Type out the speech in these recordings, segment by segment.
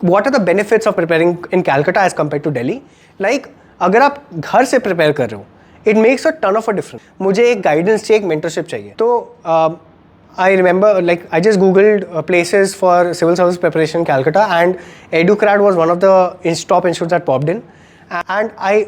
what are the benefits of preparing in Calcutta as compared to Delhi? Like अगर आप घर से prepare कर रहे हो, it makes a ton of a difference. मुझे एक गाइडेंस चाहिए, एक मेंटरशिप चाहिए. तो I remember, like, I just googled places for civil service preparation in Calcutta, and EduCrad was one of the top institutes that popped in. And I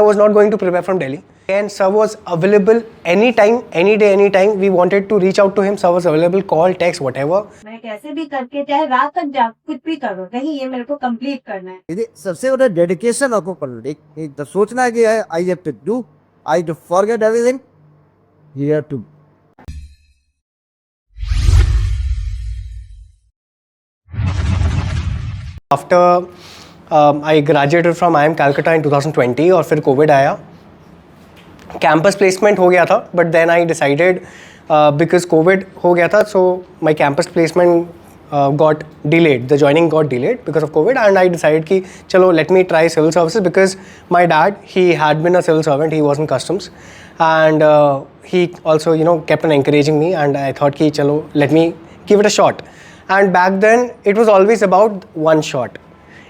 was not going to prepare from Delhi. And sir was available anytime, any day, anytime. We wanted to reach out to him. Sir was available, call, text, whatever. मैं कैसे भी करके चाहे रात तक जा कुछ भी करो, नहीं ये मेरे को कंप्लीट करना है. ये सबसे बड़ा डेडिकेशन आपको करना है. एक सोचना है कि I have to do, I to forget everything, you have to. After I graduated from IIM Calcutta in 2020 और फिर कोविड आया, कैंपस प्लेसमेंट हो गया था, but then I decided because covid हो गया था, so my campus placement got delayed, the joining got delayed because of COVID, and I decided कि चलो let me try civil services because my dad, he had been a civil servant, he was in customs, and he also kept on encouraging me, and I thought कि चलो let me give it a shot. And back then it was always about one shot,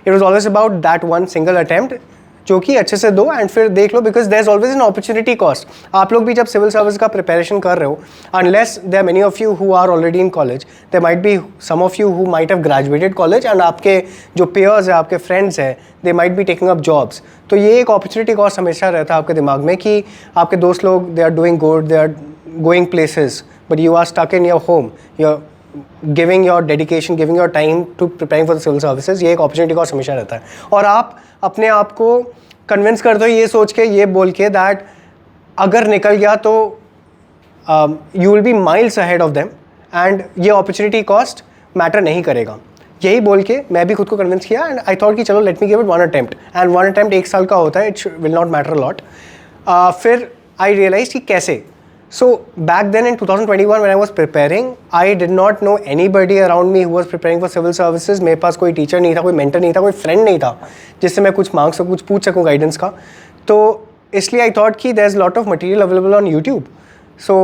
it was always about that one single attempt जो कि अच्छे से दो and फिर देख लो, because there is always an opportunity cost. आप लोग भी जब सिविल सर्विस का प्रिपरेशन कर रहे हो, unless there many of you who are already in college, there might be some of you who might have graduated college and आपके जो पेयर्स है, आपके फ्रेंड्स हैं, they might be taking up jobs. तो ये एक अपॉर्चुनिटी कॉस्ट हमेशा रहता है आपके दिमाग में कि आपके दोस्त लोग they are doing good, they are going places, but you are stuck in your home, you are giving your dedication, giving your time to preparing for the civil services. ये एक अपॉर्चुनिटी कॉस्ट हमेशा रहता है, और आप अपने आप को कन्विंस कर दो ये सोच के, ये बोल के दैट अगर निकल गया तो you will be miles ahead of them and ये अपॉर्चुनिटी कॉस्ट मैटर नहीं करेगा. यही बोल के मैं भी खुद को कन्विंस किया, एंड आई थॉट कि चलो let me give it one attempt, and one attempt 1 साल का होता है, it will not matter a lot. फिर आई रियलाइज कि कैसे. So back then in 2021 when I was preparing, I did not know anybody around me who was preparing for civil services. मेरे पास कोई teacher नहीं था, कोई मेंटर नहीं था, कोई फ्रेंड नहीं था जिससे मैं कुछ मांग सकूँ, कुछ पूछ सकूँ गाइडेंस का. तो इसलिए आई थॉट कि there is lot of material available on YouTube. So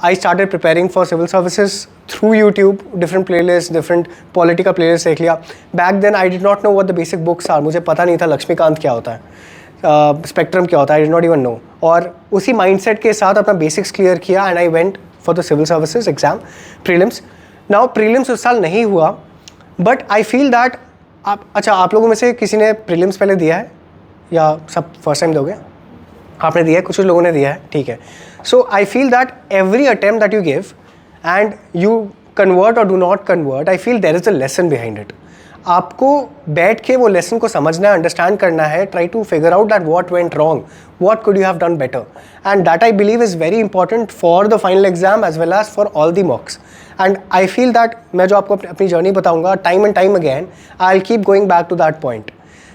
I started preparing for civil services through YouTube, different playlist, different polity का प्लेलिस्ट देख लिया. Back then I did not know what the basic books are. मुझे पता नहीं था लक्ष्मीकांत क्या होता है, स्पेक्ट्रम क्या होता है, I did not even know. और उसी माइंडसेट के साथ अपना बेसिक्स क्लियर किया, and I went for the civil services exam prelims. Now prelims उस साल नहीं हुआ, बट आई फील दैट आप लोगों में से किसी ने प्रीलिम्स पहले दिया है या सब फर्स्ट टाइम दोगे? आपने दिया है, कुछ लोगों ने दिया है, ठीक है. So I feel that every attempt that you give and you convert और do not convert, I feel there is a lesson behind it. आपको बैठ के वो लेसन को समझना है, अंडरस्टैंड करना है, try to figure out that what went wrong, what could you have done better, and that I believe is very important for the final exam as well as for all the mocks. And I feel that मैं जो आपको अपनी journey बताऊंगा, time and time again I will keep going back to that point.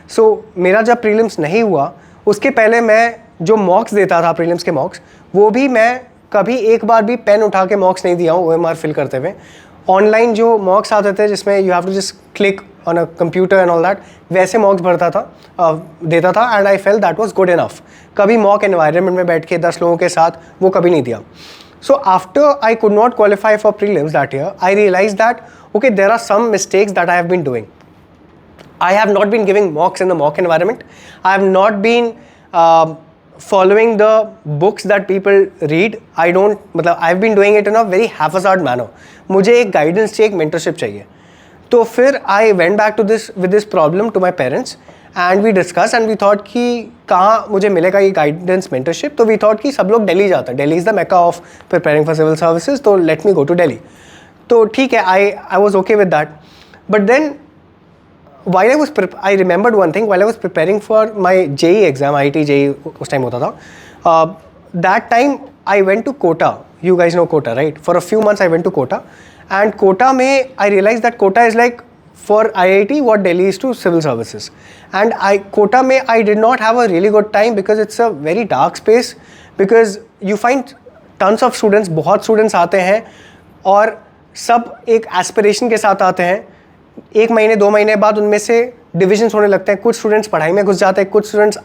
So मेरा जब prelims नहीं हुआ, उसके पहले मैं जो मॉक्स देता था, प्रीलिम्स के मॉक्स, वो भी मैं कभी एक बार भी पेन उठा के मॉक्स नहीं दिया हूँ OMR फिल करते हुए. ऑनलाइन जो मॉक्स आते थे जिसमें you have to just click on a computer and all that, वैसे मॉक्स भरता था, देता था, and I felt that was good enough. कभी मॉक एनवायरनमेंट में बैठ के 10 लोगों के साथ वो कभी नहीं दिया. So after I could not qualify for prelims that year, I realise that okay there are some mistakes that I have been doing. I have not been giving mocks in the mock environment. I have not been following the books that people read. I've been doing it in a very haphazard manner. मुझे एक guidance चाहिए, एक mentorship चाहिए. तो फिर I went back to this problem to my parents, and we discussed and we thought कि कहाँ मुझे मिलेगा ये guidance mentorship. तो we thought कि सब लोग दिल्ली जाते हैं, Delhi is the mecca of preparing for civil services, तो let me go to Delhi. तो ठीक है, I was okay with that. But then while I remembered one thing while I was preparing for my JEE exam, IIT JEE उस time होता था. That time I went to Kota. You guys know Kota, right? For a few months I went to Kota, and Kota में I realized that Kota is like for IIT what Delhi is to civil services. And Kota में I did not have a really good time because it's a very dark space, because you find tons of students, बहुत students आते हैं और सब एक aspiration के साथ आते हैं. 1 महीने 2 महीने बाद उनमें से डिविजन्स होने लगते हैं. कुछ स्टूडेंट्स पढ़ाई में घुस जाते हैं, कुछ स्टूडेंट्स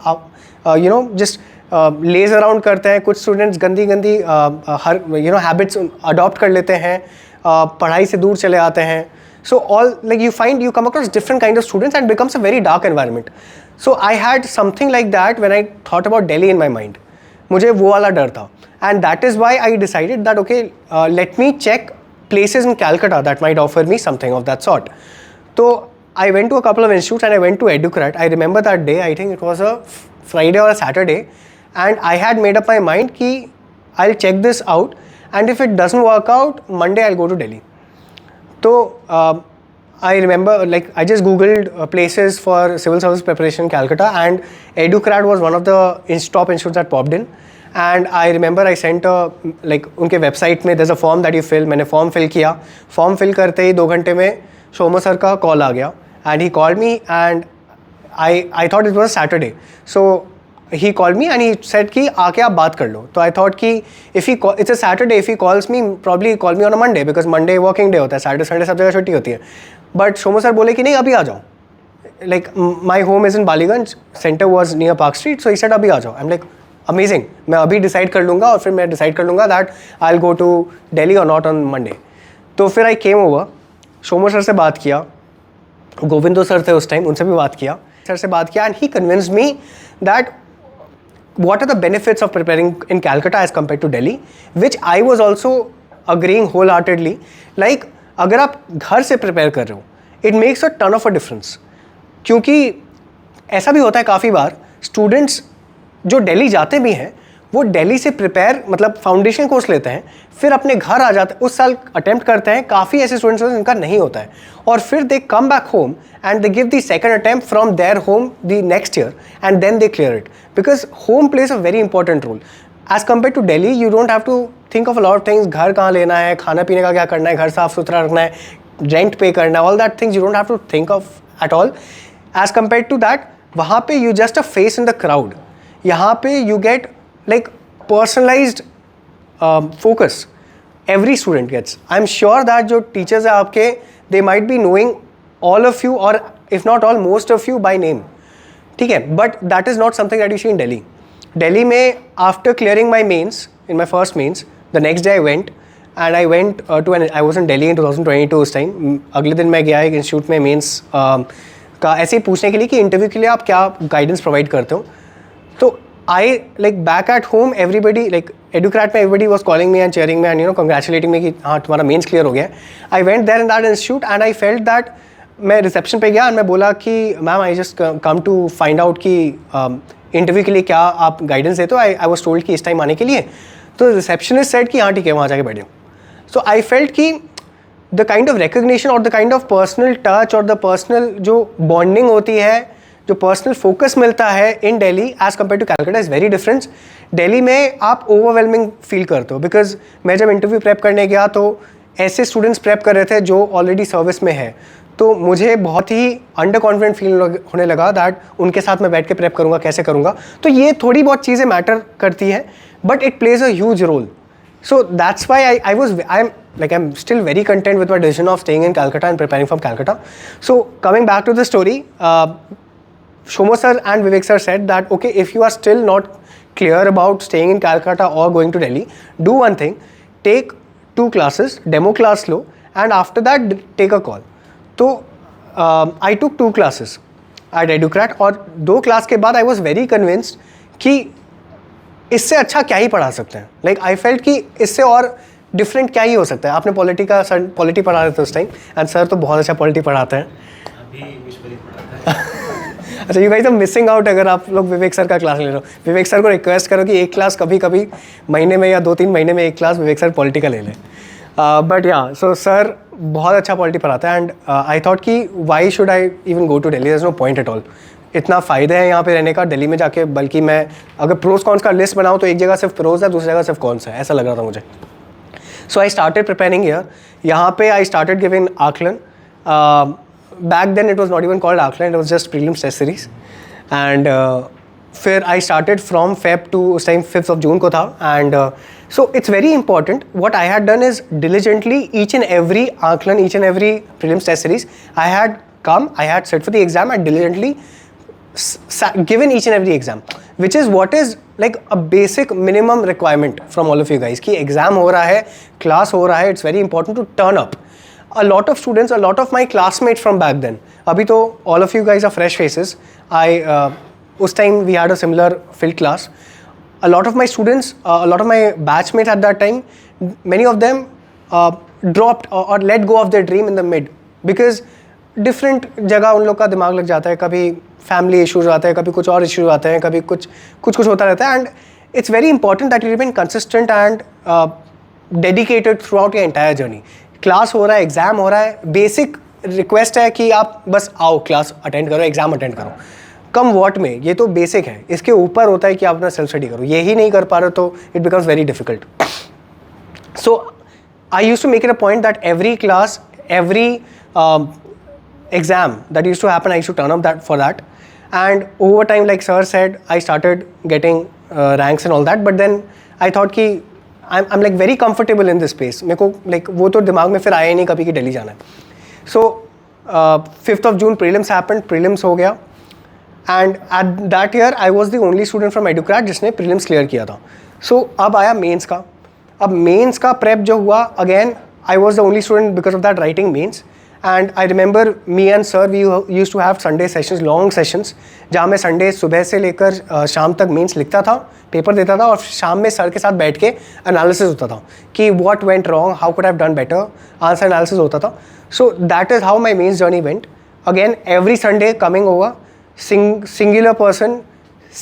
जस्ट लेज अराउंड करते हैं, कुछ स्टूडेंट्स गंदी हर हैबिट्स अडॉप्ट कर लेते हैं, पढ़ाई से दूर चले आते हैं. So all like you come across different kind of students and becomes a very dark environment. So I had something like that when I thought about Delhi in my mind. मुझे वो वाला डर था, and that is why I decided that okay, let me check places in Calcutta that might offer me something of that sort. So I went to a couple of institutes and I went to Educrat. I remember that day, I think it was a Friday or a Saturday, and I had made up my mind कि I'll check this out, and if it doesn't work out, Monday I'll go to Delhi. So I remember like I just googled places for civil service preparation in Calcutta, and Educrat was one of the top institutes that popped in. And I remember I sent like उनके website में there's a form that you fill. मैंने form fill किया. Form fill करते ही 2 घंटे में Shomo sir का call आ गया, and he called me, and I thought it was Saturday. So he called me and he said कि आके आप बात कर लो. तो I thought कि it's a Saturday, if he calls me, probably call me on a Monday, because Monday working day होता है, Saturday Sunday सब जगह छुट्टी होती है. But शोमो सर बोले कि नहीं अभी आ जाओ. Like my home is in Baliganj, center was near Park Street, so he said अभी आ जाओ. I'm like amazing, मैं अभी डिसाइड कर लूँगा और फिर मैं डिसाइड कर लूँगा that I will go to Delhi और नॉट ऑन मंडे. तो फिर I came over, Shomo sir से बात किया, गोविंदो सर थे उस टाइम, उनसे भी बात किया, सर से बात किया, and he convinced me that what are the benefits of preparing in Calcutta as compared to Delhi, which I was also agreeing wholeheartedly. Like अगर आप घर से प्रिपेयर कर रहे हो, it makes a ton of a difference. क्योंकि ऐसा भी होता है काफ़ी बार स्टूडेंट्स जो दिल्ली जाते भी हैं, वो दिल्ली से प्रिपेयर मतलब फाउंडेशन कोर्स लेते हैं, फिर अपने घर आ जाते हैं, उस साल अटेम्प्ट करते हैं. काफ़ी ऐसे स्टूडेंट्स हैं जिनका नहीं होता है, और फिर they come back home and they give the second attempt from there home the next year, and then they clear it, because home plays a very important role as compare to Delhi. You don't have to think of a lot of things. घर कहाँ लेना है, खाना पीने का क्या करना है, घर साफ सुथरा रखना है, रेंट पे करना है, all that things you don't have to think of at all. As compare to that, वहाँ पे you just a face in the crowd. यहाँ पे you get like personalized focus. Every student gets. I'm sure that जो teachers हैं आपके, they might be knowing all of you, or if not all, most of you by name. ठीक है, but that is not something that you see in Delhi. Delhi में after clearing my mains, in my first mains, the next day I went I was in Delhi in 2022 उस time. अगले दिन मैं गया एक institute में mains का ऐसे ही पूछने के लिए कि इंटरव्यू के लिए आप क्या गाइडेंस प्रोवाइड करते हो. तो I like back at home, everybody like Educrat में everybody was calling me and cheering me and congratulating me कि हाँ तुम्हारा मेंस क्लियर हो गया. I went there in that institute and I felt that मैं रिसेप्शन पे गया और मैं बोला कि ma'am I just come to find out कि इंटरव्यू के लिए क्या आप गाइडेंस देते हो. आई वॉज टोल्ड कि इस टाइम आने के लिए. तो रिसेप्शनिस्ट सेड कि हाँ ठीक है वहाँ जाके बैठे. सो आई फेल्ट कि द काइंड ऑफ रिकग्निशन और the kind of personal touch और द पर्सनल जो बॉन्डिंग होती है, जो पर्सनल फोकस मिलता है in Delhi as compare to Calcutta is very different. Delhi में आप ओवरवेलमिंग फील करते हो, बिकॉज मैं जब इंटरव्यू प्रेप करने गया तो ऐसे स्टूडेंट्स प्रेप कर रहे थे जो ऑलरेडी सर्विस में है, तो मुझे बहुत ही अंडर कॉन्फिडेंट फील होने लगा दैट उनके साथ मैं बैठ के प्रेप करूँगा, कैसे करूँगा. तो ये थोड़ी बहुत चीज़ें मैटर करती हैं, but it plays a huge role. So that's why I'm still very content with my decision of staying in Calcutta and preparing from Calcutta. So coming back to the story, Shomo sir and Vivek sir said that okay, if you are still not clear about staying in Calcutta or going to Delhi, do one thing: take 2 classes, demo class low, and after that take a call. तो I took 2 classes at Educrat, और 2 class के बाद I was very convinced कि इससे अच्छा क्या ही पढ़ा सकते हैं. लाइक आई फेल्ट कि इससे और डिफरेंट क्या ही हो सकता है. आपने पॉलिटी पढ़ा रहे थे उस टाइम, एंड सर तो बहुत अच्छा पॉलिटी पढ़ाते हैं. अच्छा, you guys are missing out अगर आप लोग विवेक सर का क्लास ले रहे हो. विवेक सर को रिक्वेस्ट करो कि एक क्लास कभी कभी महीने में या 2-3 महीने में एक क्लास विवेक सर पॉलिटी का ले लें. बट या सो सर बहुत अच्छा पॉलिटी पढ़ाता है, एंड आई थॉट कि why should I even go to Delhi, there is no point at all. इतना फ़ायदा है यहाँ पे रहने का दिल्ली में जाके, बल्कि मैं अगर प्रोज कॉन्स का लिस्ट बनाऊँ तो एक जगह सिर्फ प्रोज है, दूसरी जगह सिर्फ कॉन्स है, ऐसा लग रहा था मुझे. So I started preparing here. यहाँ पे I started giving Aakalan. Back then it was not even called Aakalan, it was just prelims test series. And फिर I started from Feb to उस टाइम 5th of June को था. And so it's very important what I had done is diligently each and every आकलन, each and every prelims test series I had set for the exam and diligently given each and every exam, which is what is like a basic minimum requirement from all of you guys कि exam हो रहा है, class हो रहा है, it's very important to turn up. a lot of students, a lot of my classmates from back then. Abhi to all of you guys are fresh faces. Us time we had a similar field class. A lot of my students, a lot of my batchmates at that time, many of them dropped or let go of their dream in the mid, because different जगह उन लोग का दिमाग लग जाता है, कभी family issues आते हैं, कभी कुछ और इश्यूज आते हैं, कभी कुछ होता रहता है. And it's very important that you remain consistent and dedicated through out your entire journey. Class हो रहा है, एग्जाम हो रहा है, बेसिक रिक्वेस्ट है कि आप बस आओ, क्लास अटेंड करो, एग्जाम अटेंड करो, कम वॉट में, ये तो बेसिक है. इसके ऊपर होता है कि आप अपना सेल्फ स्टडी करो. यही नहीं कर पा रहे तो it becomes very difficult. So I use to make it a point that every class, every exam that used to happen, I used to turn up for that. And over time, like sir said, I started getting ranks and all that. But then I thought कि I'm like very comfortable in this space. मेरे को like वो तो दिमाग में फिर आया ही नहीं कभी कि दिल्ली जाना है. So 5th of June prelims happened. Prelims हो गया. And at that year I was the only student from Educrat जिसने prelims clear किया था. So अब आया mains का. अब mains का prep जो हुआ, again I was the only student because of that writing mains. And I remember me and sir, we used to have Sunday sessions, long sessions, जहाँ मैं Sunday सुबह से लेकर शाम तक मेंस लिखता था, पेपर देता था, और शाम में सर के साथ बैठ के एनालिसिस होता था कि what went wrong, how could I have done better, answer analysis होता था. So that is how my mains journey went. Again, every Sunday coming over, singular person,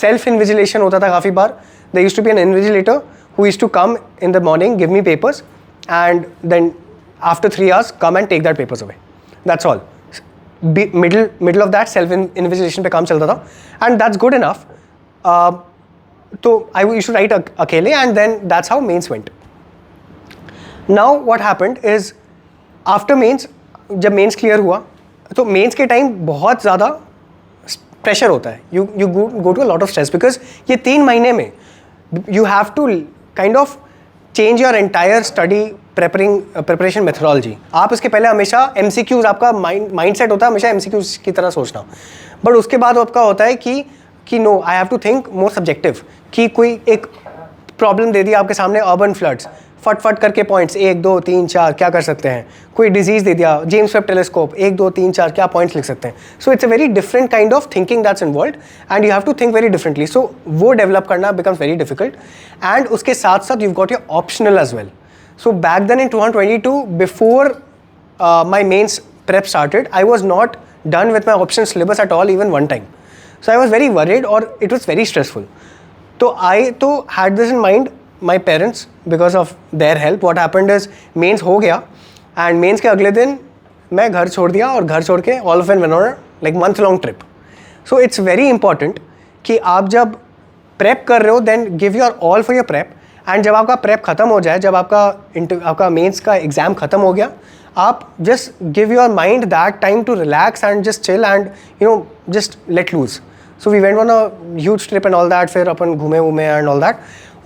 self invigilation होता था काफ़ी बार. There used to be an invigilator who used to come in the morning, give me papers, and then after 3 hours come and take that papers away. That's all. Middle of that self invigilation पे काम चलता था, and that's good enough. तो I used to write अकेले, and then that's how mains went. Now what happened is after mains, जब mains clear हुआ तो mains के time बहुत ज़्यादा pressure होता है. You go to a lot of stress because ये 3 महीने में you have to kind of change your entire study preparation methodology. आप इसके पहले हमेशा MCQs, आपका mindset होता है हमेशा MCQs की तरह सोचना, बट उसके बाद आपका होता है कि no, I have to think more subjective. कि कोई एक प्रॉब्लम दे दिया आपके सामने, अर्बन फ्लड्स, फट करके पॉइंट्स 1 2 3 4 क्या कर सकते हैं. कोई डिजीज़ दे दिया, जेम्स वेब टेलीस्कोप, 1 2 3 4 क्या पॉइंट्स लिख सकते हैं. So it's a very different kind of thinking that's involved, and you have to think very differently. So वो डेवलप करना बिकम्स वेरी डिफिकल्ट. एंड उसके साथ साथ you got your optional as well. So back then in 2022, before my mains prep started, I was not done with my optional syllabus at all, even one time. So I was very worried, or it was very stressful. So I had this in mind. My parents, because of their help, what happened is mains हो गया, and mains के अगले दिन मैं घर छोड़ दिया, और घर छोड़ के all of them went on a like month long trip. So it's very important कि आप जब prep कर रहे हो, then give your all for your prep. And जब आपका प्रेप खत्म हो जाए, जब आपका मेंस का एग्ज़ाम ख़त्म हो गया, आप just give your mind that time to relax and just chill and you know just let loose. So we went on a huge trip and all that. फिर अपन घूमे एंड ऑल दैट.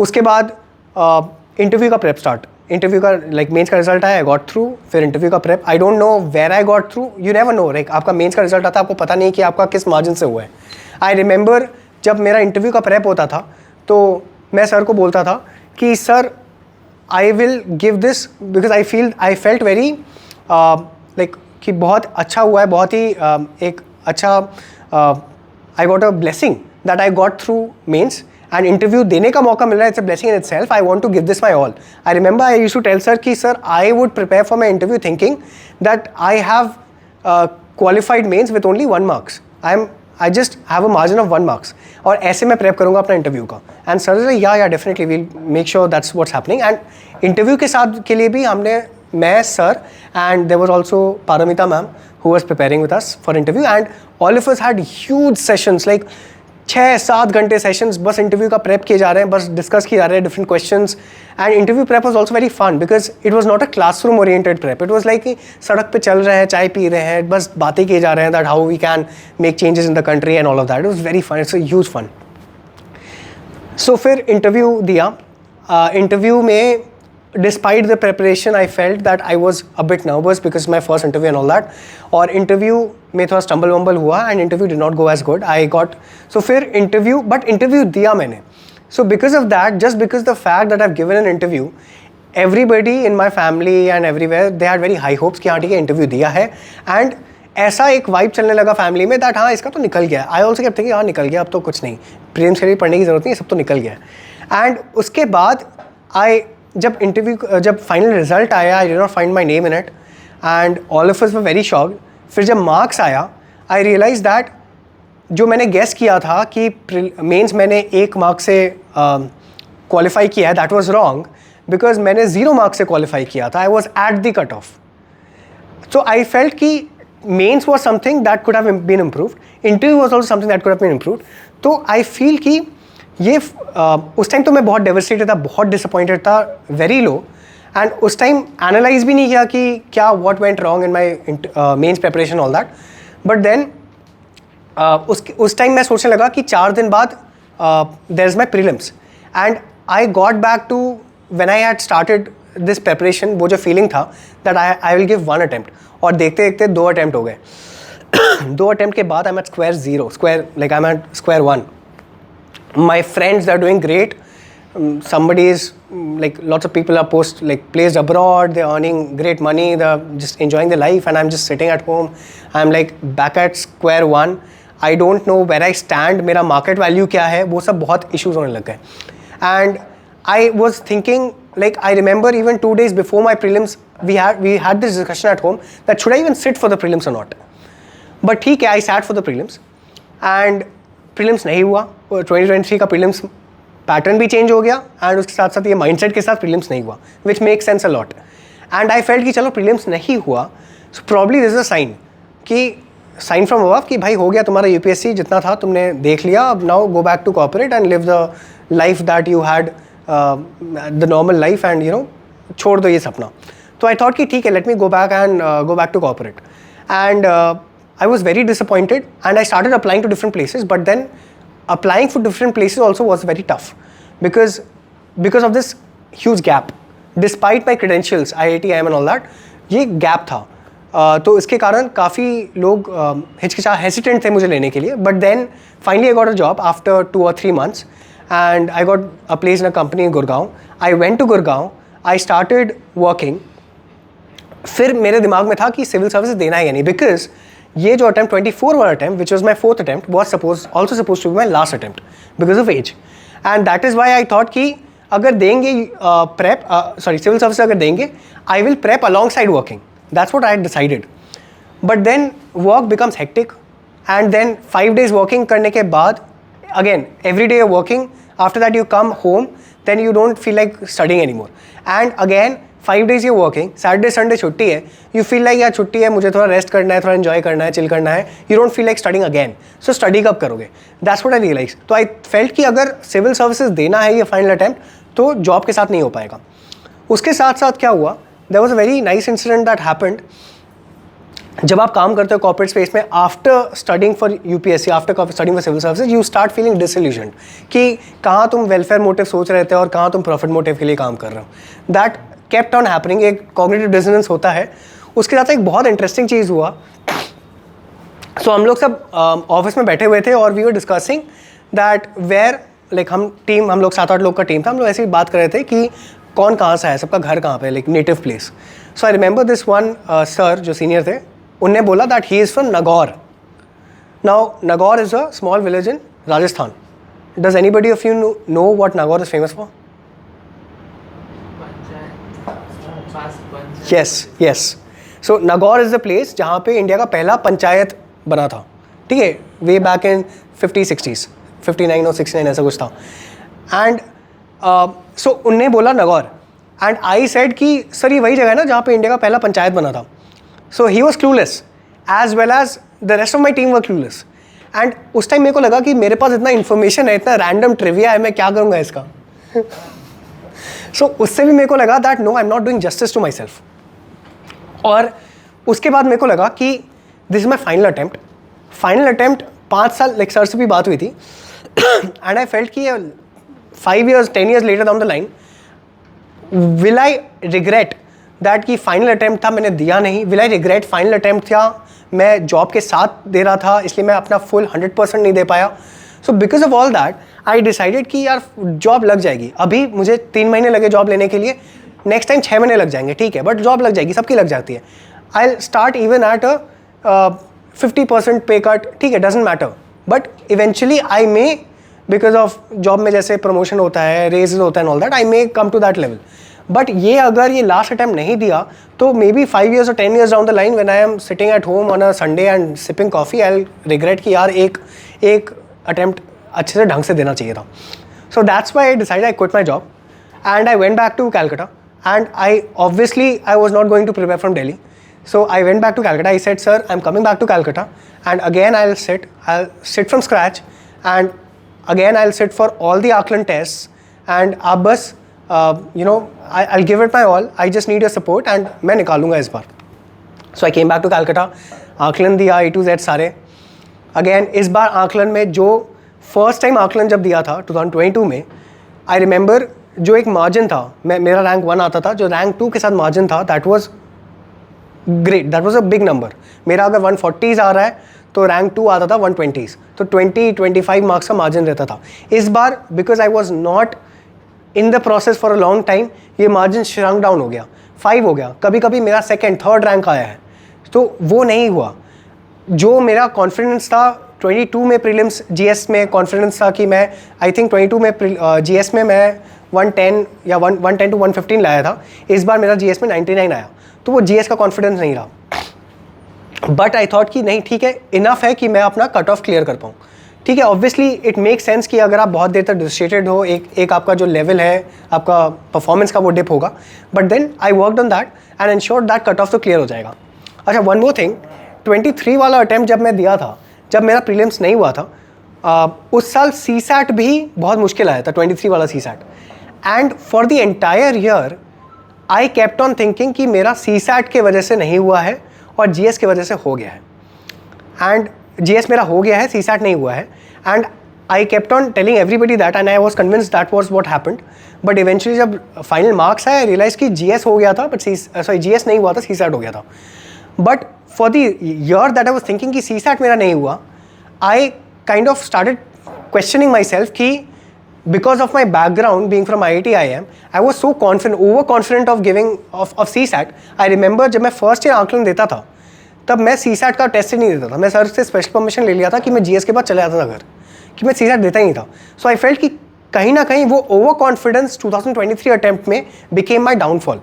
उसके बाद interview का prep start. Interview का like mains का result आया, I got through. फिर इंटरव्यू का prep, I don't know where I got through. You never know, like आपका मेंस का रिजल्ट आता है, आपको पता नहीं कि आपका किस मार्जिन से हुआ है. आई रिमेंबर जब मेरा इंटरव्यू का प्रेप होता था तो मैं सर को बोलता था कि sir I will give this because I felt very like कि बहुत अच्छा हुआ है, बहुत ही एक अच्छा I got a blessing that I got through mains, and interview देने का मौका मिल रहा है. It's a blessing in itself. I want to give this my all. I remember I used to tell sir कि sir I would prepare for my interview thinking that I have qualified mains with only 1 marks. I just have a margin of 1 marks, और ऐसे मैं prep करूँगा अपना interview का. And sir या definitely will make sure that's what's happening. And interview के साथ के लिए भी मैं sir and there was also Paramita ma'am who was preparing with us for interview, and all of us had huge sessions, like 6-7 घंटे sessions बस interview का prep किए जा रहे हैं, बस डिस्कस किए जा रहे हैं different questions. And interview prep was also very fun because it was not a classroom oriented prep. It was like कि सड़क पे चल रहे हैं, चाय पी रहे हैं, बस बातें किए जा रहे हैं that how we can make changes in the country and all of that. It was very fun. It's a huge fun. So फिर इंटरव्यू दिया. इंटरव्यू में despite the preparation I felt that I was a bit nervous because my first interview and all that, और interview में थोड़ा stumble wumble हुआ and interview did not go as good. I got so फिर interview, but interview दिया मैंने. So because of that, just because the fact that I've given an interview, everybody in my family and everywhere they had very high hopes कि हाँ ठीक है interview दिया है, and ऐसा एक वाइब चलने लगा फैमिली में दैट हाँ इसका तो निकल गया. आई ऑल्सो कहते कि हाँ निकल गया, अब तो कुछ नहीं, प्रीलिम्स के लिए पढ़ने की ज़रूरत नहीं, सब तो निकल गया. एंड उसके बाद जब फाइनल रिजल्ट आया, आई did not find my name in it and all of us were very shocked. फिर जब मार्क्स आया आई रियलाइज दैट जो मैंने गेस किया था कि मेंस मैंने 1 मार्क से क्वालिफाई किया है, दैट वाज रॉन्ग, बिकॉज मैंने 0 मार्क्स से क्वालिफाई किया था. I was at the cut off. So I felt कि mains was something that could have been improved, interview was also something that could have been improved. तो I feel कि ये उस time तो मैं बहुत डेवस्टेटेड था, बहुत डिसअपॉइंटेड था, वेरी लो. एंड उस टाइम एनालाइज भी नहीं किया कि क्या what went wrong in my mains preparation all that. But then उस टाइम मैं सोचने लगा कि 4 दिन बाद there is my prelims, and I got back to when I had started this preparation. वो जो फीलिंग था that I will give 1 attempt, और देखते देखते 2 अटेम्प्ट हो गए. 2 अटेम्प्ट के बाद I am at square 0, I am at square 1. My friends are doing great. Somebody is like lots of people are placed abroad. They're earning great money. They're just enjoying their life, and I'm just sitting at home. I'm like back at square one. I don't know where I stand. मेरा market value क्या है? वो सब बहुत issues होने लग गए. And I was thinking, like I remember even 2 days before my prelims, we had this discussion at home that should I even sit for the prelims or not. But ठीक है, I sat for the prelims, and prelims नहीं हुआ. 2023 का prelims pattern भी change हो गया, and उसके साथ साथ ये माइंडसेट के साथ प्रीलिम्स नहीं हुआ, which make sense a lot. And I felt कि चलो प्रीलिम्स नहीं हुआ, so probably this is a sign sign from above कि भाई हो गया तुम्हारा यूपीएससी, जितना था तुमने देख लिया, अब now go back to corporate and live the life that you had, the normal life, and you know छोड़ दो ये सपना. तो आई थॉट कि ठीक है, let me go back to corporate. And I was very disappointed, and I started applying to different places, but then applying for different places also was very tough because of this huge gap. Despite my credentials, IIT, IIM and all that, ये gap था. तो इसके कारण काफ़ी लोग hesitant थे मुझे लेने के लिए. But then finally I got a job after 2 or 3 months, and I got a place in a company in Gurgaon. I went to Gurgaon, I started working. फिर मेरे दिमाग में था कि सिविल सर्विसेज देना है या नहीं, बिकॉज ये जो अटैम्प्ट 24 वाला attempt which was my 4th attempt was also suppose to be my last attempt because of age. And that is why I thought कि अगर देंगे सिविल सर्विस अगर देंगे, I will prep alongside working. That's what I had decided. But then work becomes hectic, and then 5 days working करने के बाद again every day working, after that you come home, then you don't feel like studying any more. And again 5 days ये working, Saturday Sunday छुट्टी है, you feel like यार छुट्टी है, मुझे थोड़ा रेस्ट करना है, थोड़ा एंजॉय करना है, चिल करना है, you don't feel like studying again. So study कब करोगे? That's what I realise. तो आई फेल्ट कि अगर सिविल सर्विसेज देना है ये फाइनल अटैम्प्ट, तो जॉब के साथ नहीं हो पाएगा. उसके साथ साथ क्या हुआ, there was a very nice incident that happened. जब आप काम करते हो कॉर्पोरेट स्पेस में, after studying for UPSC, after studying for civil services, you start feeling disillusioned कि कहाँ तुम वेलफेयर मोटिव सोच रहे थे और कहाँ तुम प्रॉफिट मोटिव के लिए काम कर रहे हो. That kept on happening. एक कॉग्निटिव डिसोनेंस होता है. उसके साथ एक बहुत इंटरेस्टिंग चीज़ हुआ. सो हम लोग सब ऑफिस में बैठे हुए थे और we were discussing that where like हम लोग 7-8 लोग का टीम था. हम लोग ऐसे ही बात कर रहे थे कि कौन कहाँ से है, सबका घर कहाँ पे, like native place. So I remember this one sir जो सीनियर थे, उनने बोला that he is from Nagaur. Now Nagaur is a small village in Rajasthan. Does anybody of you know what Nagaur is famous for? yes. So Nagaur is the place जहाँ पे India का पहला पंचायत बना था. ठीक है, वे बैक इन 50-60s, 59 और 69 ऐसा कुछ था. एंड सो उनने बोला नागौर, एंड आई सेड कि सर ये वही जगह है ना जहाँ पे इंडिया का पहला पंचायत बना था. So he was clueless as well as the rest of my team were clueless. And उस टाइम मेरे को लगा कि मेरे पास इतना इन्फॉर्मेशन है, इतना रैंडम ट्रिविया है, मैं क्या करूँगा इसका. सो उससे भी मेरे को लगा that no, I am not doing justice to myself. और उसके बाद मेरे को लगा कि this is my final attempt. 5 साल लाइक सर से भी बात हुई थी, एंड आई फेल्ट कि 5 years 10 years later down the line will I regret that कि फाइनल अटैम्प्ट था, मैंने दिया नहीं. Will I regret final attempt था, मैं जॉब के साथ दे रहा था, इसलिए मैं अपना फुल 100% नहीं दे पाया. So because of all that I decided कि यार जॉब लग जाएगी. अभी मुझे 3 महीने लगे जॉब लेने के लिए. नेक्स्ट टाइम 6 महीने लग जाएंगे, ठीक है, बट जॉब लग जाएगी, सबकी लग जाती है. I start even at a 50% pay cut, ठीक है, doesn't matter, but eventually I may, because of job में जैसे प्रमोशन होता है, रेजेस होता है, all that, I may come to that level. But ये अगर ये लास्ट अटैम्प्ट नहीं दिया तो maybe 5 years or 10 years down the line when I am sitting at home on a Sunday and sipping coffee, I will regret कि यार एक attempt अच्छे से ढंग से देना चाहिए था. So that's why I decided I quit my job and I went back to Calcutta, and I was not going to prepare from Delhi, so I went back to Calcutta. I said, sir, I'm coming back to Calcutta, and again I'll sit from scratch, and again I'll sit for all the Aaklan tests, and आप बस I'll give it my all. I just need your support, and मैं निकालूंगा इस बार. So I came back to Calcutta, आकलन दिया A to Z सारे. Again इस बार आकलन में जो फर्स्ट टाइम आकलन जब दिया था 2022 में, आई रिमेंबर जो एक मार्जिन था, मेरा रैंक 1 आता था, जो रैंक 2 के साथ मार्जिन था, that was great, that was a big number. मेरा अगर 140s आ रहा है तो रैंक 2 आता था 120s, तो 20-25 मार्क्स का मार्जिन रहता था. इस बार because I was not in the process for a long time, ये मार्जिन श्रंक डाउन हो गया, 5 हो गया, कभी कभी मेरा 2nd, 3rd रैंक आया है, तो वो नहीं हुआ. जो मेरा कॉन्फिडेंस था 22 में प्रीलिम्स जीएस में कॉन्फिडेंस था कि मैं आई थिंक 22 में जीएस में मैं 110 या 110 to 115 लाया था. इस बार मेरा जीएस में 99 आया, तो वो जीएस का कॉन्फिडेंस नहीं रहा. बट आई थॉट कि नहीं, ठीक है, इनफ है कि मैं अपना कट ऑफ क्लियर कर पाऊँ. ठीक है, ऑब्वियसली इट मेक सेंस कि अगर आप बहुत देर तक डिस्ट्रेटेड हो, एक आपका जो लेवल है आपका परफॉर्मेंस का वो डिप होगा. But then I worked on that and ensured that cut off तो क्लियर हो जाएगा. अच्छा, वन मोर थिंग, 23 वाला अटैम्प्ट जब मैं दिया था, जब मेरा प्रीलिम्स नहीं हुआ था, उस साल CSAT भी बहुत मुश्किल आया था, 23 वाला CSAT. And for the entire year I kept on thinking कि मेरा CSAT के वजह से नहीं हुआ है और GS के वजह से हो गया है. एंड GS मेरा हो गया है, CSAT नहीं हुआ है. And I kept on telling everybody that and I was convince that was what happened. But eventually जब फाइनल मार्क्स आए, रियलाइज कि GS हो गया था, बट GS नहीं हुआ था, CSAT हो गया था. But for the year that I was thinking कि CSAT मेरा नहीं हुआ, I kind of started questioning my self कि because of my background being from IIT IIM, I was so confident, overconfident of giving of CSAT. I remember जब मैं first year आकलन देता था, तब मैं CSAT का टेस्ट ही नहीं देता था. मैं सर से स्पेशल परमिशन ले लिया था कि मैं GS के बाद चले जाता था घर, कि मैं CSAT देता ही नहीं था. सो आई फेल्ट कि कहीं ना कहीं वो ओवर कॉन्फिडेंस 2023 अटैम्प्ट में बिकेम माई डाउनफॉल.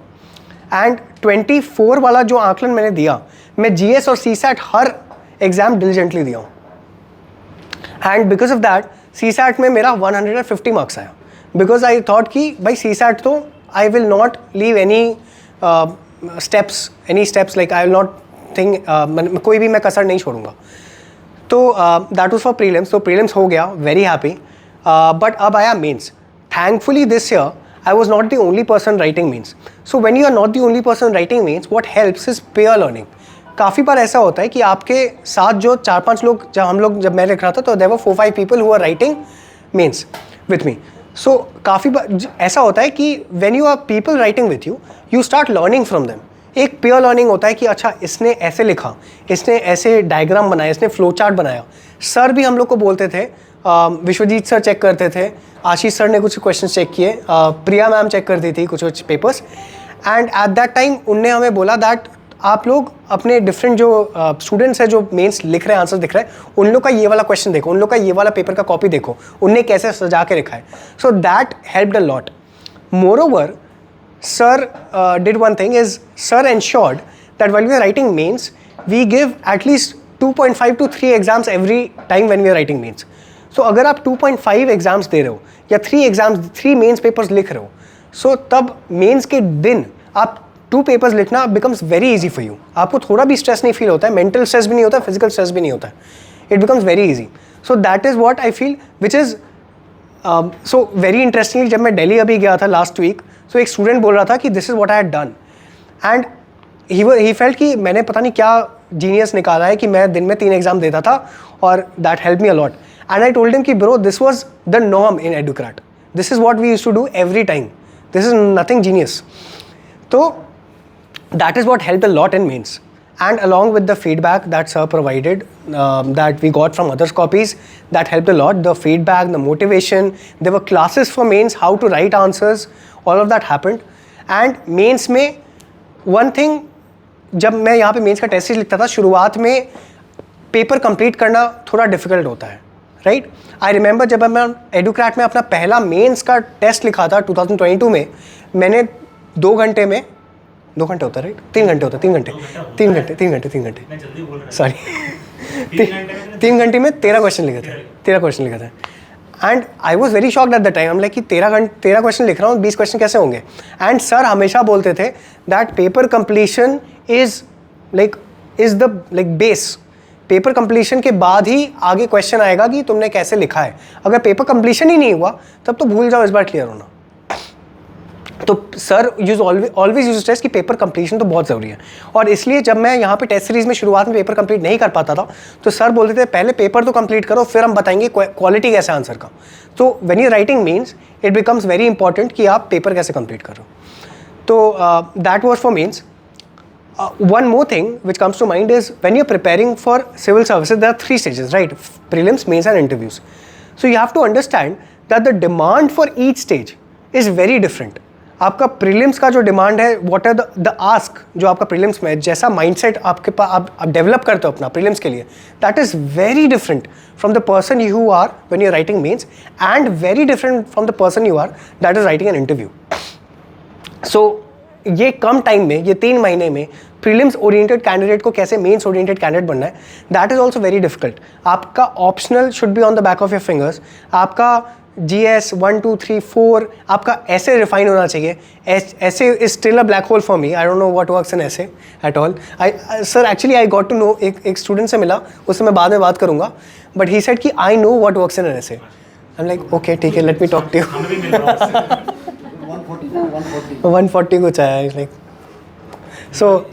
एंड 24 वाला जो आकलन मैंने दिया, मैं GS और CSAT हर एग्जाम डिलीजेंटली दिया हूँ. And because of that CSAT में मेरा 150 मार्क्स आया, बिकॉज आई थॉट कि भाई CSAT तो I will not leave any steps like I will not think, कोई भी मैं कसर नहीं छोड़ूंगा. तो दैट वाज फॉर प्रीलिम्स. तो प्रीलिम्स हो गया, वेरी हैप्पी. बट अब आया mains. Thankfully this year I was not the only person writing mains. So when you are not the only person writing mains, what helps is peer learning. काफ़ी बार ऐसा होता है कि आपके साथ जो 4-5 लोग, जब मैं लिख रहा था तो there were 4-5 people who are writing mains with me. So काफ़ी बार ऐसा होता है कि when you are people writing with you, you start learning from them. एक पेयर लर्निंग होता है कि अच्छा इसने ऐसे लिखा, इसने ऐसे डायग्राम बनाया, इसने फ्लो चार्ट बनाया. सर भी हम लोग को बोलते थे, विश्वजीत सर चेक करते थे, आशीष सर ने कुछ क्वेश्चन चेक किए, प्रिया मैम चेक करती थी कुछ papers. And at that time उनने हमें बोला दैट आप लोग अपने डिफरेंट जो स्टूडेंट्स हैं जो मेंस लिख रहे हैं, आंसर दिख रहे हैं, उन लोग का ये वाला क्वेश्चन देखो, उन लोग का ये वाला पेपर का कॉपी देखो, उनने कैसे सजा के लिखा है. So that helped a lot. More over, sir did one thing is sir ensured that while we are writing mains, we give at least 2.5 to 3 exams every time when we are writing mains. So अगर आप 2.5 exams दे रहे हो या 3 mains papers लिख रहे हो, सो तब mains के दिन आप 2 पेपर्स लिखना becomes very easy for you. आपको थोड़ा भी स्ट्रेस नहीं फील होता है, मेंटल स्ट्रेस भी नहीं होता है, फिजिकल स्ट्रेस भी नहीं होता है. It becomes very easy. So that is what I feel which is so very interesting. जब मैं दिल्ली अभी गया था लास्ट वीक, सो एक स्टूडेंट बोल रहा था कि this is what I had done, and he felt कि मैंने पता नहीं क्या जीनियस निकाला है कि मैं दिन में 3 एग्जाम देता था और that help me a lot. And I told him कि bro, this was the norm in Edukrate, this is what we used to do every time, this is nothing genius. तो that is what helped a lot in mains. And along with the feedback that sir provided, that we got from others copies, that helped a lot. The feedback, the motivation, there were classes for mains, how to write answers, all of that happened. And mains में one thing, जब मैं यहाँ पे mains का test लिखता था, शुरुआत में पेपर कंप्लीट करना थोड़ा डिफिकल्ट होता है, राइट. आई रिमेंबर जब मैं एडुक्रैट में अपना पहला मेंस का टेस्ट लिखा था 2022 में, मैंने 2 घंटे में, 2 घंटे होता है राइट, 3 घंटे होता है, 3 घंटे सॉरी 3 घंटे में 13 क्वेश्चन लिखे थे. And I was very shocked at the time, like कि 13 क्वेश्चन लिख रहा हूँ, 20 क्वेश्चन कैसे होंगे. एंड सर हमेशा बोलते थे that paper completion is the base. Paper completion के बाद ही आगे क्वेश्चन आएगा कि तुमने कैसे लिखा है. अगर पेपर कंप्लीशन ही नहीं हुआ तब तो भूल जाओ इस बार क्लियर होना. तो सर ऑलवेज यूज स्ट्रेस कि पेपर कंप्लीशन तो बहुत ज़रूरी है. और इसलिए जब मैं यहाँ पे टेस्ट सीरीज में शुरुआत में पेपर कंप्लीट नहीं कर पाता था, तो सर बोलते थे पहले पेपर तो कंप्लीट करो, फिर हम बताएंगे क्वालिटी कैसे आंसर का. तो when you writing means it becomes very important कि आप पेपर कैसे कंप्लीट करो. तो that was for means. One more thing which comes to mind is when you're preparing for civil services, there are 3 stages, right? Prelims, mains and interviews. So you have to understand that the demand for each stage is very different. आपका prelims का जो demand है, what are the ask जो आपका prelims में, जैसा mindset आपके पास आप डेवलप करते हो अपना प्रीलिम्स के लिए, that is very different from the person you are when you are writing mains, and very different from the person you are that is writing an interview. So ये कम time में, ये 3 महीने में प्रीलिम्स ओरिएंटेड कैंडिडेट को कैसे mains oriented candidate बनना है, that is also very difficult. आपका optional should be on the back of your fingers. आपका GS 1 2 3 4 आपका ऐसे रिफाइन होना चाहिए. Essay is still a black hole for me. I don't know what works in essay at all. Sir actually I got to know, एक student से मिला, उससे मैं बाद में बात करूंगा, बट ही सेड कि I know what works in ऐसे. आई एम लाइक ओके ठीक है, let me talk to you. 140 कुछ आया, लाइक सो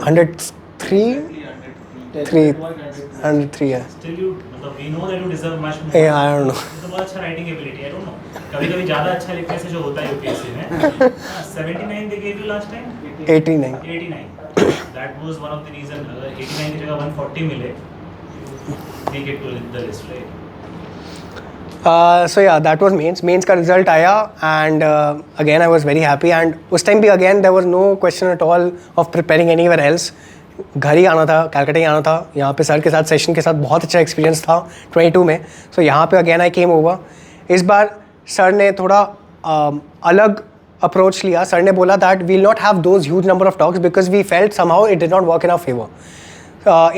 103 है. Still you, मतलब we know that you deserve much more. Yeah, I don't know. तो बहुत अच्छा writing ability, I don't know. कभी-कभी ज़्यादा अच्छा लिखने से जो होता है UPSC में. 79 they gave you last time? 89. 89. That was one of the reason. अगर 89 की जगह 140 मिले, we get to the list, right? So yeah, that was mains का result आया, and again I was very happy, and उस time भी again there was no question at all of preparing anywhere else. घर ही आना था, कलकत्ता ही आना था. यहाँ पे सर के साथ सेशन के साथ बहुत अच्छा एक्सपीरियंस था 22 में. सो यहाँ पे अगेन आई केम ओवर. इस बार सर ने थोड़ा अलग अप्रोच लिया. सर ने बोला that we will not have those huge number of talks because we felt somehow it did not work in our favour.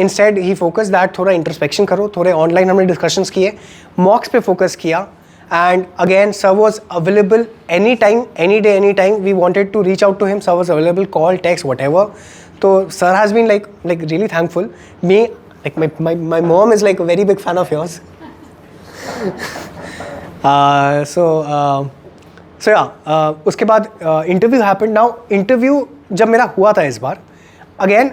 Instead he focus that थोड़ा introspection करो. थोड़े ऑनलाइन हमने डिस्कशंस किए, मॉक्स पे फोकस किया, and again sir was available any time, any day, any time we wanted to reach out to him. Sir was available, call, text, whatever. So sir has been like really thankful. Me, like my mom is like a very big fan of yours. So yeah, उसके बाद interview happened. Now interview जब मेरा हुआ था इस बार, again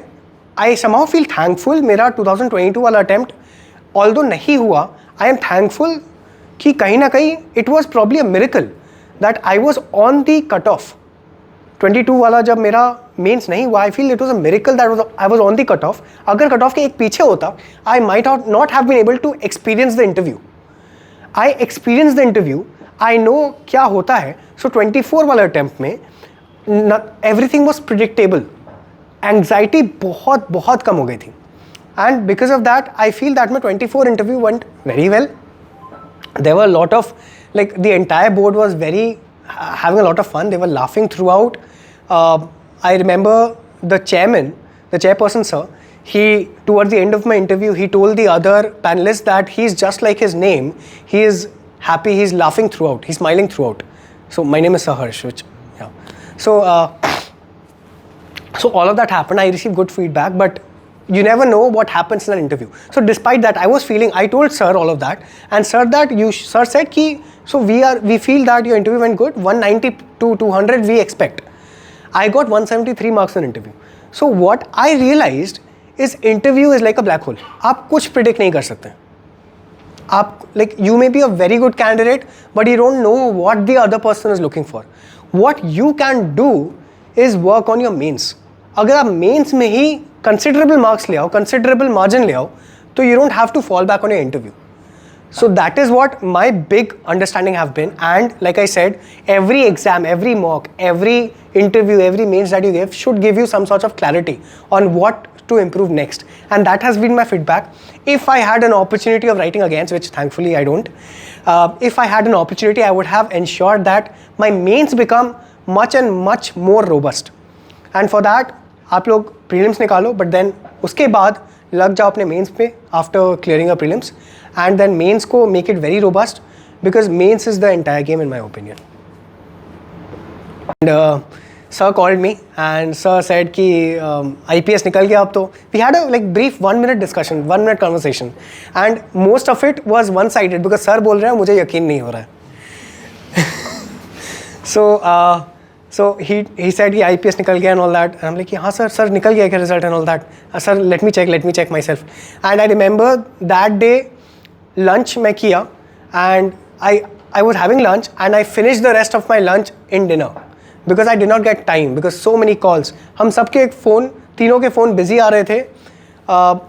I somehow feel thankful. मेरा 2022 वाला attempt although नहीं हुआ, I am thankful कि कहीं ना कहीं it was probably a miracle that I was on the cutoff. 22 वाला जब मेरा मेंस नहीं हुआ, I feel it was a miracle that I was on the cut off. अगर कट ऑफ के एक पीछे होता, I might not have been able to experience the interview. I experience the interview, I know क्या होता है. सो 24 वाला attempt में एवरीथिंग वाज प्रिडिक्टेबल. एंग्जाइटी बहुत बहुत कम हो गई थी, and because of that I feel that my 24 interview went very well. There were lot of like the entire board was very having a lot of fun. They were laughing throughout. I remember the chairperson sir, he towards the end of my interview, he told the other panelists that he's just like his name. He is happy, he's laughing throughout, he's smiling throughout. So my name is Saharsh, which, yeah. So all of that happened. I received good feedback, but you never know what happens in an interview. So despite that, I told sir all of that, and sir said ki, so we feel that your interview went good. 190 to 200 we expect. I got 173 marks in interview. So what I realized is interview is like a black hole. आप कुछ predict नहीं कर सकते. आप like you may be a very good candidate, but you don't know what the other person is looking for. What you can do is work on your mains. अगर आप mains में ही considerable marks ले आओ, considerable margin ले आओ, तो you don't have to fall back on your interview. So that is what my big understanding have been. And like I said, every exam, every mock, every interview, every mains that you give should give you some sort of clarity on what to improve next. And that has been my feedback. If I had an opportunity of writing against, which thankfully I don't, if I had an opportunity, I would have ensured that my mains become much and much more robust. And for that, आप लोग prelims निकालो, but then उसके बाद लग जाओ अपने mains पे after clearing a prelims, and then mains को make it very robust, because mains is the entire game in my opinion. And sir called me and sir said कि IPS निकल गया अब तो. We had a like brief 1 minute discussion, 1 minute conversation, and most of it was one sided because sir बोल रहे हैं मुझे यकीन नहीं हो रहा है. So he said कि IPS निकल गया and all that, and I'm like हाँ sir निकल गया क्या result and all that. Sir let me check myself. And I remember that day lunch मैं किया, and I was having lunch and I finished the rest of my lunch in dinner because I did not get time because so many calls. हम सबके phone, तीनों के phone busy आ रहे थे.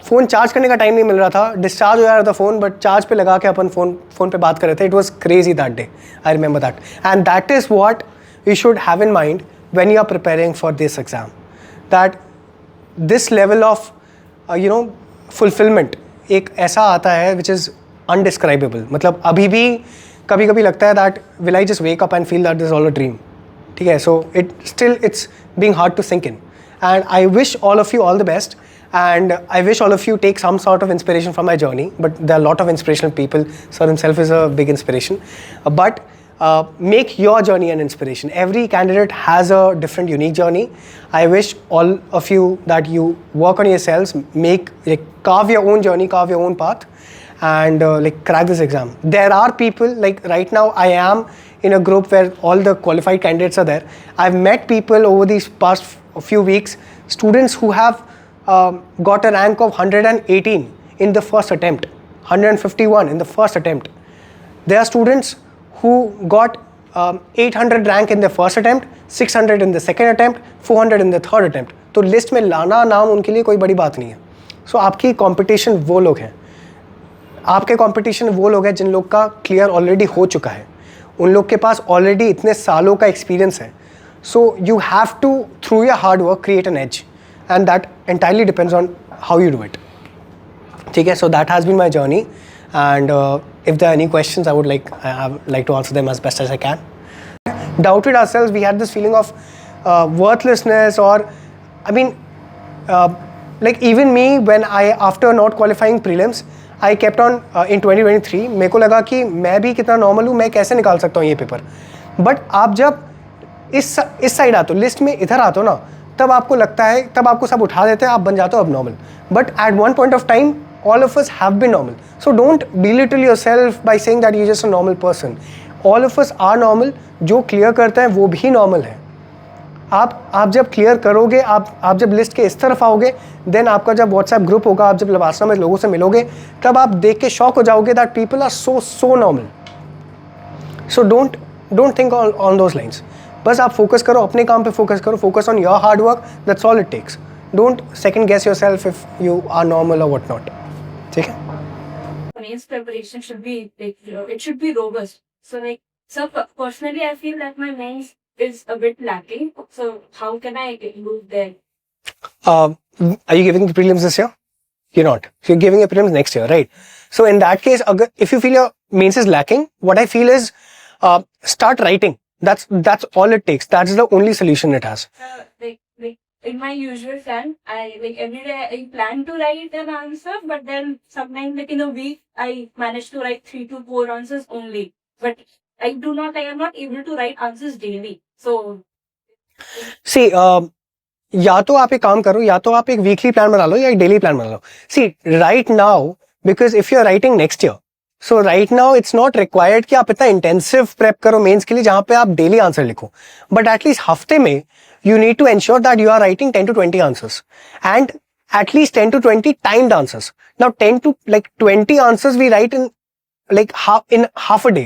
Phone charge करने का टाइम नहीं मिल रहा था. डिस्चार्ज हो जा रहा था फ़ोन, बट चार्ज पे लगा के अपन फ़ोन पे बात कर रहे थे. It was crazy that day. I remember that. And that is what you should have in mind when you are preparing for this exam, that this level of fulfillment एक ऐसा आता है which is undescribable. मतलब अभी भी कभी कभी लगता है that will I just wake up and feel that this is all a dream. ठीक है. So it's being hard to sink in, and I wish all of you all the best, and I wish all of you take some sort of inspiration from my journey. But there are a lot of inspirational people. Sir himself is a big inspiration, but make your journey an inspiration. Every candidate has a different unique journey. I wish all of you that you work on yourselves, carve your own journey, carve your own path, and crack this exam. There are people, like right now I am in a group where all the qualified candidates are there. I've met people over these past few weeks, students who have got a rank of 118 in the first attempt, 151 in the first attempt. There are students who got 800 rank in the first attempt, 600 in the second attempt, 400 in the third attempt. तो list में लाना नाम उनके लिए कोई बड़ी बात नहीं है. सो आपकी कंपटीशन वो लोग हैं, आपके कंपटीशन वो लोग हैं जिन लोग का क्लियर ऑलरेडी हो चुका है, उन लोग के पास ऑलरेडी इतने सालों का एक्सपीरियंस है. So you have to through your hard work create an edge, and that entirely depends on how you do it. ठीक है. So that has been my journey, and if there are any questions, I would like to answer them as best as I can. Doubted ourselves. We had this feeling of worthlessness, or I mean, like even me, when after not qualifying prelims, I kept on in 2023. मेरे को लगा कि मैं भी कितना normal हूँ, मैं कैसे निकाल सकता हूँ ये पेपर. बट आप जब इस साइड आते हो, लिस्ट में इधर आते हो ना, तब आपको लगता है, तब आपको सब उठा देते हैं, आप बन जाते हो अब normal. But at one point of time all of us have been normal. So don't belittle yourself by saying that you're just a normal person. All of us are normal. जो क्लियर करता है वो भी normal है. आप जब clear करोगे, आप जब लिस्ट के इस तरफ आओगे, देन आपका जब व्हाट्सएप ग्रुप होगा, आप जब लवासना में लोगों से मिलोगे, तब आप देख के शॉक हो जाओगे that people are so normal. So don't think on those lines. बस आप फोकस करो, अपने काम पे फोकस करो, focus on your hard work. That's all it takes. Don't second guess yourself if you are normal or whatnot. ठीक है. Mains preparation should be it should be robust. So personally I feel that my mains is a bit lacking. So how can I improve there? Are you giving the prelims this year? You're not. So you're giving your prelims next year, right? So in that case, if you feel your mains is lacking, what I feel is start writing. That's all it takes. That's the only solution it has. In my usual plan, I every day I plan to write an answer, but then sometimes in a week I manage to write 3 to 4 answers only. But I am not able to write answers daily. So see, या तो आप एक काम करो, या तो आप एक वीकली प्लान बना लो या एक डेली प्लान बना लो. See, right now, because if you are writing next year, so right now it's not required कि आप इतना इंटेंसिव प्रेप करो मेंस के लिए जहां पे आप डेली आंसर लिखो. बट एटलीस्ट हफ्ते में you need to ensure that you are writing 10 to 20 answers, and at least 10 to 20 timed answers. Now 10 to 20 answers we write in half a day,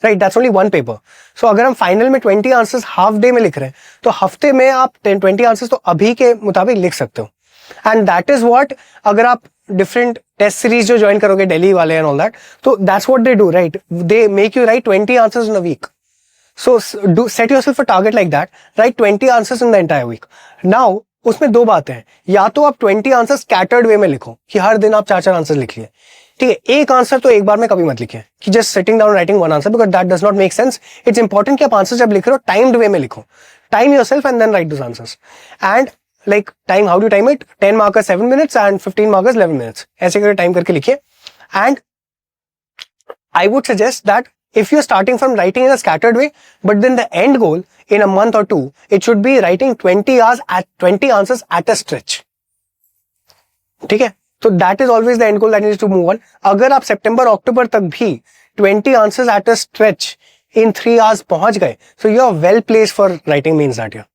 right? That's only one paper. So अगर हम final में 20 answers half day में लिख रहे हैं, तो हफ्ते में आप 20 आंसर्स तो अभी के मुताबिक लिख सकते हो. एंड दैट इज व्हाट, अगर आप डिफरेंट टेस्ट सीरीज जो ज्वाइन करोगे दिल्ली वाले एंड ऑल दैट, तो that's what they do, right? They make you write 20 answers in a week. So do set yourself a target like that. Write 20 answers in the entire week. Now उसमें दो बातें हैं. या तो आप 20 answer scattered वे में लिखो कि हर दिन आप 4-4 आंसर लिखिए. ठीक है, एक आंसर तो एक बार में कभी मत लिखिए कि just sitting down writing one answer, because that does not make sense. It's important कि आप आंसर जब लिख रहे हो टाइम्ड वे में लिखो. Time yourself and then write those answers. And like time, how do time it? 10 markers 7 minutes and 15 markers 11 minutes. ऐसे करके टाइम करके लिखिए. And I would suggest that if you're starting from writing in a scattered way, but then the end goal in a month or two, it should be writing 20 answers at a stretch. ठीक है? So that is always the end goal that needs to move on. अगर आप सितंबर अक्टूबर तक भी 20 answers at a stretch in 3 hours पहुंच गए, so you are well placed for writing means that year.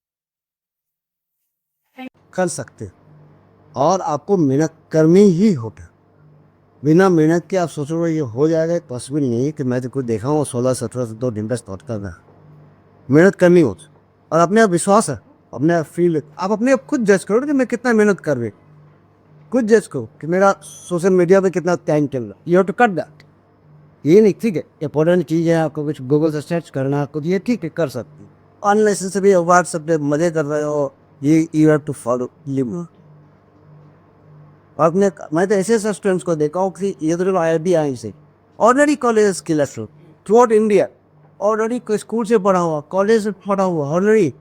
कर सकते हो, और आपको मेहनत करनी ही होगी. बिना मेहनत के आप सोच रहे हो ये हो जाएगा, पॉसिबल नहीं है. कि मैं तो कुछ देखा हूँ 16-17 से 2 दिन बस थॉट कर रहा. मेहनत करनी होती, और अपने आप विश्वास है, अपने आप फील. आप अपने आप खुद जज करो कि मैं कितना मेहनत कर रही. खुद जज करो कि मेरा सोशल मीडिया पे कितना टाइम चल रहा. You have to cut that. ये नहीं, ठीक है, इंपॉर्टेंट चीज़ है, आपको कुछ गूगल से सर्च करना, आपको ये ठीक है कर सकती. अननेसेसरी व्हाट्सएप पे मजे कर रहे हो, ये you have to follow limit. आपने, मैं तो ऐसे ऐसे स्टूडेंट्स को देखा हूँ कि ये तो आया भी आई से ऑर्डनरी कॉलेज की left through out India, ordinary school से पढ़ा हुआ, कॉलेज से पढ़ा हुआ, ऑर्डनरी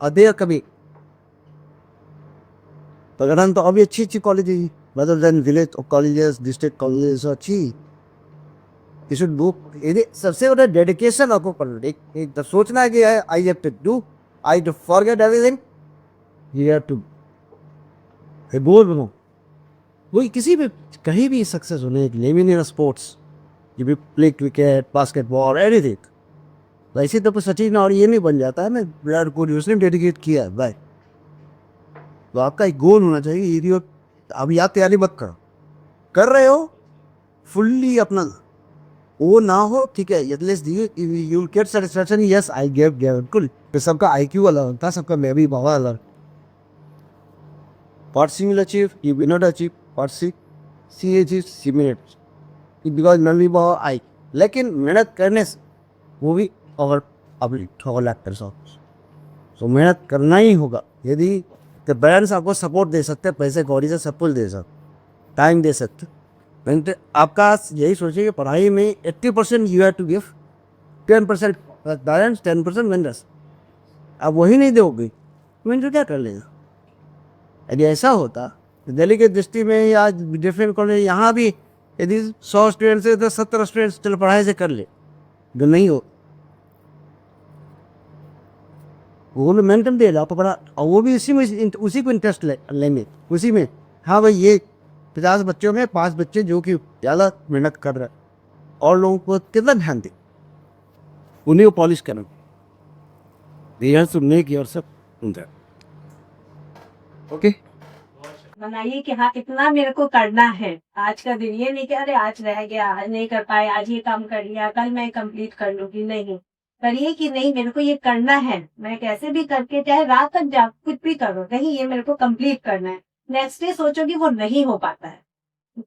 अदे कभी पकड़न तो अभी अच्छी अच्छी कॉलेज है, मतलब then village colleges, district colleges अच्छी. You should book. ये सबसे बड़ा डेडिकेशन आपको करना. एक सोचना है कि I have to do, I to forget everything, you have to बोल बनो. वही किसी भी कहीं भी सक्सेस होने के लिए, इन स्पोर्ट्स, यू भी प्ले क्रिकेट, बास्केटबॉल, एनीथिंग. वैसे तो सचिन और ये नहीं बन जाता है ना, विराट कोहली, उसने डेडिकेट किया है भाई. तो आपका एक गोल होना चाहिए. ये अभी आप तैयारी मत करो, कर रहे हो फुल्ली अपना, वो ना हो, ठीक है, at least you get satisfaction. Yes I gave बिल्कुल. तो सबका IQ अलग होता है, सबका मे भी बहुत अलग. Part C will achieve, you will not achieve. Part C achieves, C will not achieve. Because memory बहुत आई, लेकिन मेहनत करने से वो भी और अबलिट और लैक्टर्स ऑफ. सो मेहनत करना ही होगा. यदि तो पेरेंट्स आपको सपोर्ट दे सकते हैं, पैसे कौड़ी से सब कुछ दे सकते, टाइम दे सकते. आपका यही सोचिए कि पढ़ाई में 80% you have to give, 10% parents, 10% vendors. आप वही नहीं दोगे, वेंडर क्या कर लेगा? यदि ऐसा होता तो दिल्ली की दृष्टि में या डिफरेंट कॉलेज, यहाँ भी यदि 100 स्टूडेंट से तो 70 स्टूडेंट्स चलो पढ़ाई से कर ले, जो नहीं हो वो भी मेंटल दे आपको पढ़ा, और वो भी उसी को इंटरेस्ट लेंगे उसी में. हाँ भाई, ये 50 बच्चों में 5 बच्चे जो कि ज़्यादा मेहनत कर रहे हैं, और लोगों को कितना ध्यान दे, उन्हीं को पॉलिश करना. ध्यान सुनने की और सब ओके. बनाइए कि हाँ इतना मेरे को करना है आज का दिन. ये नहीं कि अरे आज रह गया, आज नहीं कर पाए, आज ये काम कर लिया, कल मैं कंप्लीट कर लूंगी. नहीं, करिए कि नहीं मेरे को ये करना है, मैं कैसे भी करके चाहे रात तक जा कुछ भी करो, नहीं ये मेरे को कंप्लीट करना है. नेक्स्ट डे सोचोगी वो नहीं हो पाता है.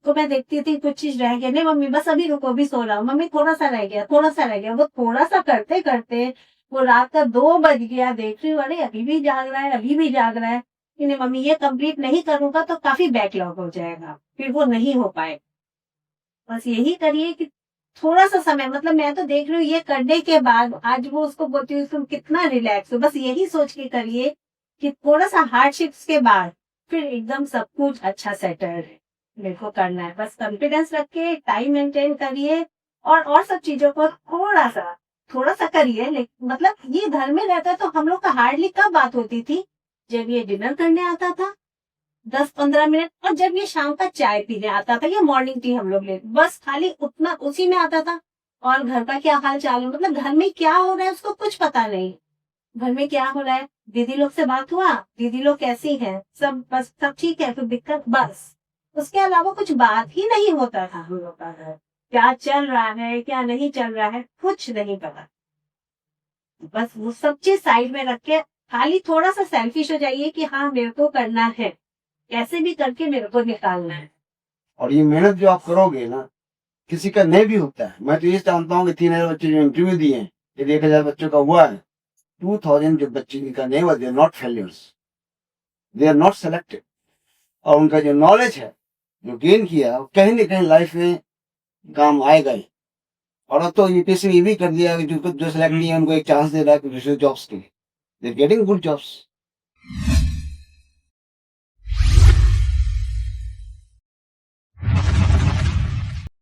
तो मैं देखती थी कुछ चीज रह गया, नहीं मम्मी बस अभी रुको, भी सो रहा हूँ, मम्मी थोड़ा सा रह गया, थोड़ा सा रह गया. वो थोड़ा सा करते करते वो रात का 2 बज गया. देख रही हूँ अरे अभी भी जाग रहा है, अभी भी जाग रहा है. नहीं मम्मी ये कंप्लीट नहीं करूंगा तो काफी बैकलॉग हो जाएगा, फिर वो नहीं हो पाए. बस यही करिए कि थोड़ा सा समय, मतलब मैं तो देख रही हूँ ये करने के बाद आज वो उसको बोलती हूँ तुम कितना रिलैक्स हो. बस यही सोच के करिए कि थोड़ा सा हार्डशिप्स के बाद फिर एकदम सब कुछ अच्छा सेटल मेरे को करना है. बस कॉन्फिडेंस रख के टाइम मेंटेन करिए, और सब चीजों को थोड़ा सा करिए. मतलब ये घर में रहता है तो हम लोग का हार्डली कब बात होती थी, जब ये डिनर करने आता था 10-15 मिनट, और जब ये शाम का चाय पीने आता था या मॉर्निंग टी हम लोग ले, बस खाली उतना उसी में आता था. और घर का क्या हाल चाल है, मतलब घर में क्या हो रहा है उसको कुछ पता नहीं. घर में क्या हो रहा है, दीदी लोग से बात हुआ, दीदी लोग कैसी हैं, सब बस सब ठीक है, कोई दिक्कत, बस उसके अलावा कुछ बात ही नहीं होता था हम लोग का. घर क्या चल रहा है क्या नहीं चल रहा है कुछ नहीं पता. बस वो सब चीज साइड में रख के खाली थोड़ा सा सेल्फिश हो जाइए कि हाँ मेरे को करना है, कैसे भी करके मेरे को निकालना है. और ये मेहनत जो आप करोगे ना, किसी का नहीं भी होता है। मैं तो ये जानता हूँ कि 3000 बच्चे जो इंटरव्यू दिए हैं, यदि 1000 बच्चों का हुआ है, 2000 जो बच्चे का नहीं हुआ, they are not failures, they are not selected. और उनका जो नॉलेज है, जो गेन किया, कहीं ना कहीं लाइफ में काम आएगा ही। और अब तो यूपीएससी ये भी कर दिया कि जो सिलेक्ट नहीं है उनको एक चांस दे रहा है कि दूसरे जॉब्स के लिए, दे गेटिंग गुड जॉब्स।